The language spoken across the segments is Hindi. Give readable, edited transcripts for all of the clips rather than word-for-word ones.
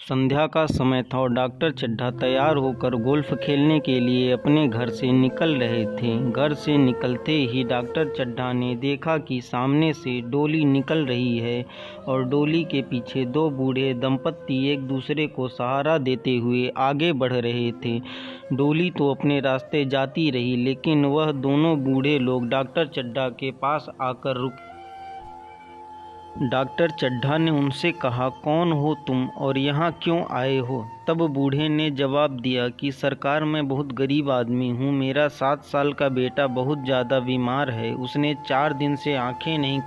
संध्या का समय था और डॉक्टर चड्ढा तैयार होकर गोल्फ खेलने के लिए अपने घर से निकल रहे थे। घर से निकलते ही डॉक्टर चड्ढा ने देखा कि सामने से डोली निकल रही है और डोली के पीछे दो बूढ़े दंपत्ति एक दूसरे को सहारा देते हुए आगे बढ़ रहे थे। डोली तो अपने रास्ते जाती रही, लेकिन वह दोनों बूढ़े लोग डॉक्टर चड्ढा के पास आकर रुके। डॉक्टर चड्ढा ने उनसे कहा, कौन हो तुम और यहाँ क्यों आए हो? तब बूढ़े ने जवाब दिया कि सरकार, मैं बहुत गरीब आदमी हूँ। मेरा 7 साल का बेटा बहुत ज़्यादा बीमार है। उसने 4 दिन से आंखें नहीं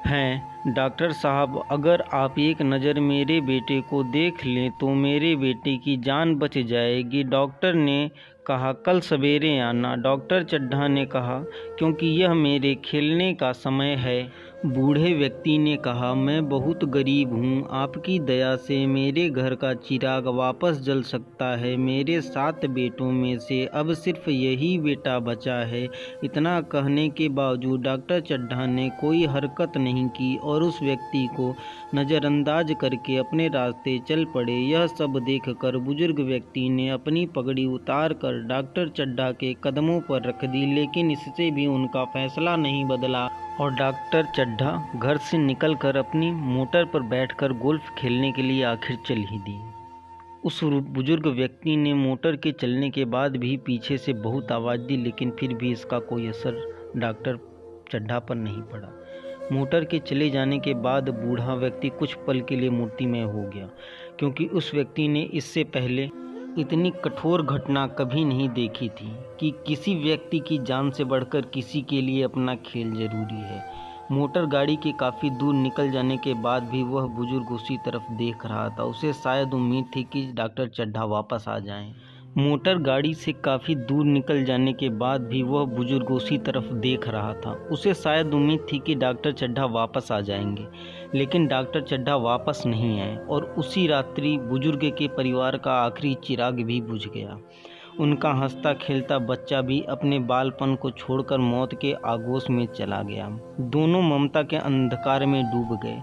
हैं। डॉक्टर साहब, अगर आप एक नज़र मेरे बेटे को देख लें तो मेरे बेटे की जान बच जाएगी। डॉक्टर ने कहा, कल सवेरे आना। डॉक्टर चड्ढा ने कहा, क्योंकि यह मेरे खेलने का समय है। बूढ़े व्यक्ति ने कहा, मैं बहुत गरीब हूँ। आपकी दया से मेरे घर का चिराग वापस जल सकता है। मेरे 7 बेटों में से अब सिर्फ यही बेटा बचा है। इतना कहने के बावजूद डॉक्टर चड्ढा ने कोई हरकत नहीं की और उस व्यक्ति को नज़रअंदाज करके अपने रास्ते चल पड़े। यह सब देखकर बुजुर्ग व्यक्ति ने अपनी पगड़ी उतार कर डॉक्टर चड्ढा के कदमों पर रख दी, लेकिन इससे भी उनका फैसला नहीं बदला और डॉक्टर चड्ढा घर से निकलकर अपनी मोटर पर बैठकर गोल्फ खेलने के लिए आखिर चल ही दी। उस बुजुर्ग व्यक्ति ने मोटर के चलने के बाद भी पीछे से बहुत आवाज़ दी, लेकिन फिर भी इसका कोई असर डॉक्टर चड्ढा पर नहीं पड़ा। मोटर के चले जाने के बाद बूढ़ा व्यक्ति कुछ पल के लिए मूर्तिमय हो गया, क्योंकि उस व्यक्ति ने इससे पहले इतनी कठोर घटना कभी नहीं देखी थी कि किसी व्यक्ति की जान से बढ़कर किसी के लिए अपना खेल जरूरी है। मोटर गाड़ी के काफ़ी दूर निकल जाने के बाद भी वह बुजुर्ग उसी तरफ देख रहा था। उसे शायद उम्मीद थी कि डॉक्टर चड्ढा वापस आ जाएं। मोटर गाड़ी से काफ़ी दूर निकल जाने के बाद भी वह बुजुर्ग उसी तरफ देख रहा था। उसे शायद उम्मीद थी कि डॉक्टर चड्ढा वापस आ जाएंगे, लेकिन डॉक्टर चड्ढा वापस नहीं आए और उसी रात्रि बुजुर्ग के परिवार का आखिरी चिराग भी बुझ गया। उनका हंसता खेलता बच्चा भी अपने बालपन को छोड़कर मौत के आगोश में चला गया। दोनों ममता के अंधकार में डूब गए।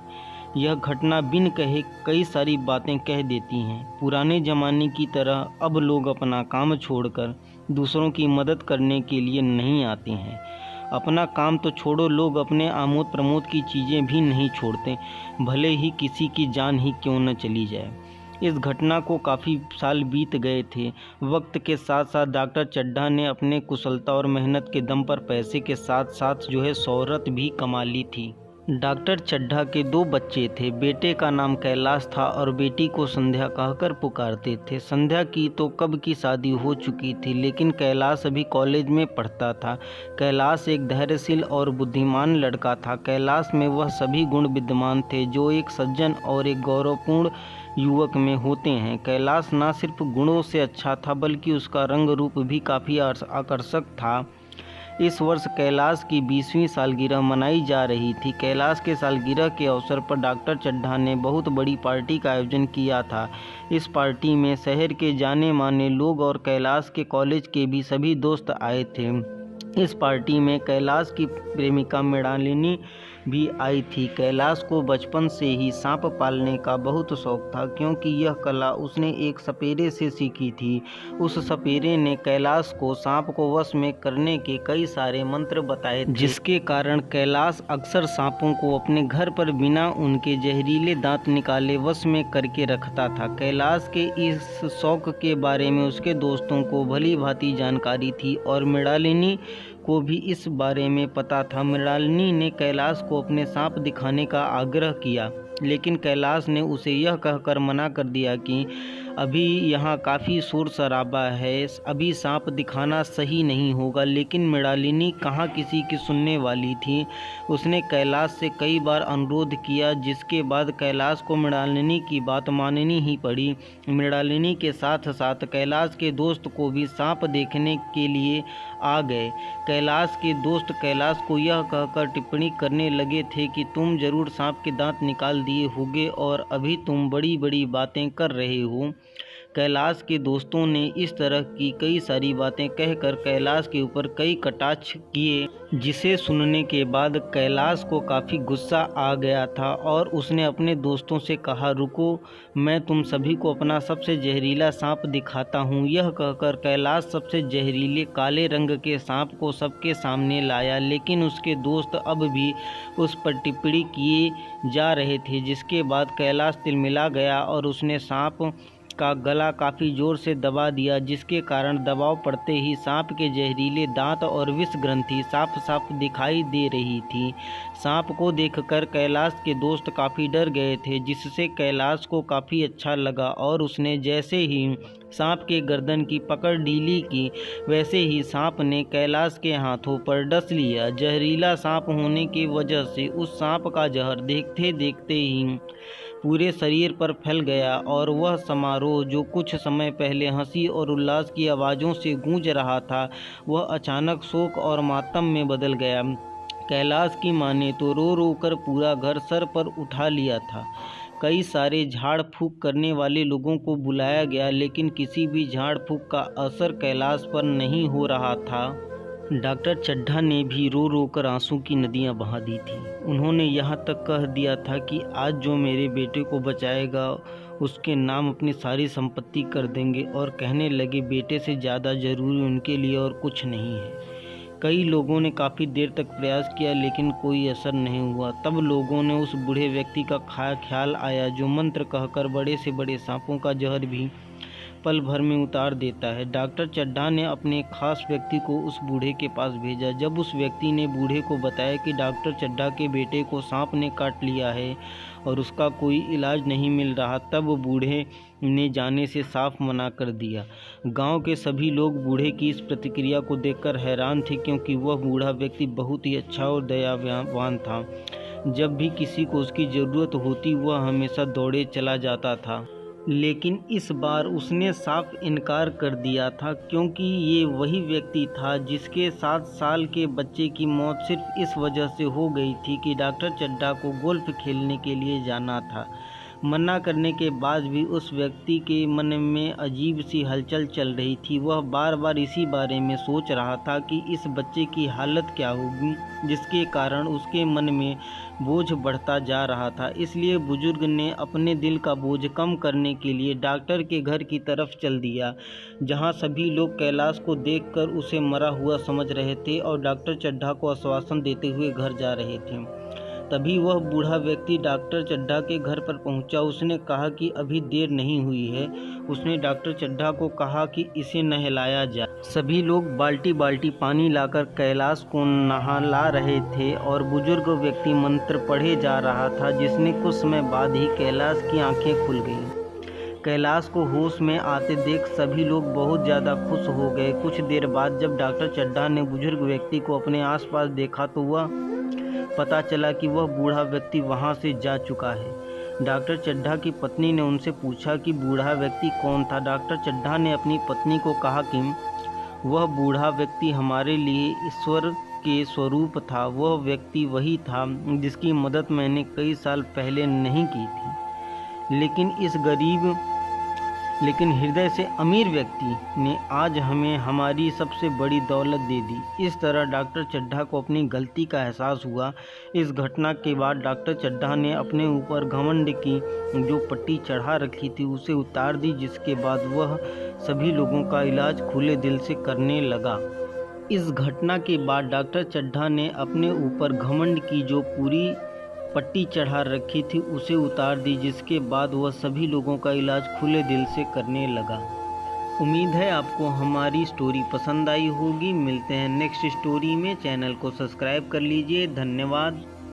यह घटना बिन कहे कई सारी बातें कह देती हैं। पुराने ज़माने की तरह अब लोग अपना काम छोड़कर दूसरों की मदद करने के लिए नहीं आते हैं। अपना काम तो छोड़ो, लोग अपने आमोद प्रमोद की चीज़ें भी नहीं छोड़ते, भले ही किसी की जान ही क्यों न चली जाए। इस घटना को काफ़ी साल बीत गए थे। वक्त के साथ साथ डॉक्टर चड्ढा ने अपने कुशलता और मेहनत के दम पर पैसे के साथ साथ शोहरत भी कमा ली थी। डॉक्टर चड्ढा के 2 बच्चे थे। बेटे का नाम कैलाश था और बेटी को संध्या कहकर पुकारते थे। संध्या की तो कब की शादी हो चुकी थी, लेकिन कैलाश अभी कॉलेज में पढ़ता था। कैलाश एक धैर्यशील और बुद्धिमान लड़का था। कैलाश में वह सभी गुण विद्यमान थे जो एक सज्जन और एक गौरवपूर्ण युवक में होते हैं। कैलाश न सिर्फ गुणों से अच्छा था, बल्कि उसका रंग रूप भी काफ़ी आकर्षक था। इस वर्ष कैलाश की 20वीं सालगिरह मनाई जा रही थी। कैलाश के सालगिरह के अवसर पर डॉक्टर चड्ढा ने बहुत बड़ी पार्टी का आयोजन किया था। इस पार्टी में शहर के जाने माने लोग और कैलाश के कॉलेज के भी सभी दोस्त आए थे। इस पार्टी में कैलाश की प्रेमिका मृणालिनी भी आई थी। कैलाश को बचपन से ही सांप पालने का बहुत शौक था, क्योंकि यह कला उसने एक सपेरे से सीखी थी। उस सपेरे ने कैलाश को सांप को वश में करने के कई सारे मंत्र बताए थे, जिसके कारण कैलाश अक्सर सांपों को अपने घर पर बिना उनके जहरीले दांत निकाले वश में करके रखता था। कैलाश के इस शौक के बारे में उसके दोस्तों को भली भांति जानकारी थी और मृणालिनी को भी इस बारे में पता था। मृणालिनी ने कैलाश को अपने सांप दिखाने का आग्रह किया, लेकिन कैलाश ने उसे यह कहकर मना कर दिया कि अभी यहाँ काफ़ी शोर शराबा है, अभी सांप दिखाना सही नहीं होगा। लेकिन मृणालिनी कहाँ किसी की सुनने वाली थी। उसने कैलाश से कई बार अनुरोध किया, जिसके बाद कैलाश को मृणालिनी की बात माननी ही पड़ी। मृणालिनी के साथ साथ कैलाश के दोस्त को भी सांप देखने के लिए आ गए। कैलाश के दोस्त कैलाश को यह कहकर टिप्पणी करने लगे थे कि तुम जरूर सांप के दांत निकाल दिए होगे और अभी तुम बड़ी बड़ी बातें कर रहे हो। कैलाश के दोस्तों ने इस तरह की कई सारी बातें कहकर कैलाश के ऊपर कई कटाक्ष किए, जिसे सुनने के बाद कैलाश को काफ़ी गुस्सा आ गया था और उसने अपने दोस्तों से कहा, रुको, मैं तुम सभी को अपना सबसे जहरीला सांप दिखाता हूँ। यह कहकर कैलाश सबसे जहरीले काले रंग के सांप को सबके सामने लाया, लेकिन उसके दोस्त अब भी उस पर टिप्पणी किए जा रहे थे, जिसके बाद कैलाश तिलमिला गया और उसने सांप का गला काफ़ी ज़ोर से दबा दिया, जिसके कारण दबाव पड़ते ही सांप के जहरीले दांत और विष ग्रंथि साफ साफ दिखाई दे रही थी। सांप को देखकर कैलाश के दोस्त काफ़ी डर गए थे, जिससे कैलाश को काफ़ी अच्छा लगा और उसने जैसे ही सांप के गर्दन की पकड़ ढीली की, वैसे ही सांप ने कैलाश के हाथों पर डस लिया। जहरीला सांप होने की वजह से उस सांप का जहर देखते देखते ही पूरे शरीर पर फैल गया और वह समारोह जो कुछ समय पहले हंसी और उल्लास की आवाज़ों से गूंज रहा था, वह अचानक शोक और मातम में बदल गया। कैलाश की माँ ने तो रो रो कर पूरा घर सर पर उठा लिया था। कई सारे झाड़ फूँक करने वाले लोगों को बुलाया गया, लेकिन किसी भी झाड़ फूँक का असर कैलाश पर नहीं हो रहा था। डॉक्टर चड्ढा ने भी रो रो कर आंसू की नदियां बहा दी थी। उन्होंने यहाँ तक कह दिया था कि आज जो मेरे बेटे को बचाएगा उसके नाम अपनी सारी संपत्ति कर देंगे, और कहने लगे, बेटे से ज़्यादा ज़रूरी उनके लिए और कुछ नहीं है। कई लोगों ने काफ़ी देर तक प्रयास किया, लेकिन कोई असर नहीं हुआ। तब लोगों ने उस बूढ़े व्यक्ति का ख्याल आया जो मंत्र कहकर बड़े से बड़े सांपों का जहर भी पल भर में उतार देता है। डॉक्टर चड्ढा ने अपने खास व्यक्ति को उस बूढ़े के पास भेजा। जब उस व्यक्ति ने बूढ़े को बताया कि डॉक्टर चड्ढा के बेटे को सांप ने काट लिया है और उसका कोई इलाज नहीं मिल रहा, तब बूढ़े ने जाने से साफ मना कर दिया। गांव के सभी लोग बूढ़े की इस प्रतिक्रिया को देखकर हैरान थे, क्योंकि वह बूढ़ा व्यक्ति बहुत ही अच्छा और दयावान था। जब भी किसी को उसकी ज़रूरत होती, वह हमेशा दौड़े चला जाता था। लेकिन इस बार उसने साफ इनकार कर दिया था, क्योंकि ये वही व्यक्ति था जिसके 7 साल के बच्चे की मौत सिर्फ इस वजह से हो गई थी कि डॉक्टर चड्ढा को गोल्फ खेलने के लिए जाना था। मना करने के बाद भी उस व्यक्ति के मन में अजीब सी हलचल चल रही थी। वह बार बार इसी बारे में सोच रहा था कि इस बच्चे की हालत क्या होगी, जिसके कारण उसके मन में बोझ बढ़ता जा रहा था। इसलिए बुजुर्ग ने अपने दिल का बोझ कम करने के लिए डॉक्टर के घर की तरफ चल दिया, जहां सभी लोग कैलाश को देखकर उसे मरा हुआ समझ रहे थे और डॉक्टर चड्ढा को आश्वासन देते हुए घर जा रहे थे। तभी वह बूढ़ा व्यक्ति डॉक्टर चड्ढा के घर पर पहुंचा। उसने कहा कि अभी देर नहीं हुई है। उसने डॉक्टर चड्ढा को कहा कि इसे नहलाया जाए। सभी लोग बाल्टी बाल्टी पानी लाकर कैलाश को नहला रहे थे और बुजुर्ग व्यक्ति मंत्र पढ़े जा रहा था, जिसने कुछ समय बाद ही कैलाश की आंखें खुल गईं। कैलाश को होश में आते देख सभी लोग बहुत ज़्यादा खुश हो गए। कुछ देर बाद जब डॉक्टर चड्ढा ने बुजुर्ग व्यक्ति को अपने आसपास देखा, तो वह पता चला कि वह बूढ़ा व्यक्ति वहां से जा चुका है। डॉक्टर चड्ढा की पत्नी ने उनसे पूछा कि बूढ़ा व्यक्ति कौन था। डॉक्टर चड्ढा ने अपनी पत्नी को कहा कि वह बूढ़ा व्यक्ति हमारे लिए ईश्वर के स्वरूप था। वह व्यक्ति वही था जिसकी मदद मैंने कई साल पहले नहीं की थी, लेकिन इस गरीब लेकिन हृदय से अमीर व्यक्ति ने आज हमें हमारी सबसे बड़ी दौलत दे दी। इस तरह डॉक्टर चड्ढा को अपनी गलती का एहसास हुआ। इस घटना के बाद डॉक्टर चड्ढा ने अपने ऊपर घमंड की जो पट्टी चढ़ा रखी थी उसे उतार दी, जिसके बाद वह सभी लोगों का इलाज खुले दिल से करने लगा। इस घटना के बाद डॉक्टर चड्ढा ने अपने ऊपर घमंड की जो पूरी पट्टी चढ़ा रखी थी उसे उतार दी, जिसके बाद वह सभी लोगों का इलाज खुले दिल से करने लगा। उम्मीद है आपको हमारी स्टोरी पसंद आई होगी। मिलते हैं नेक्स्ट स्टोरी में। चैनल को सब्सक्राइब कर लीजिए। धन्यवाद।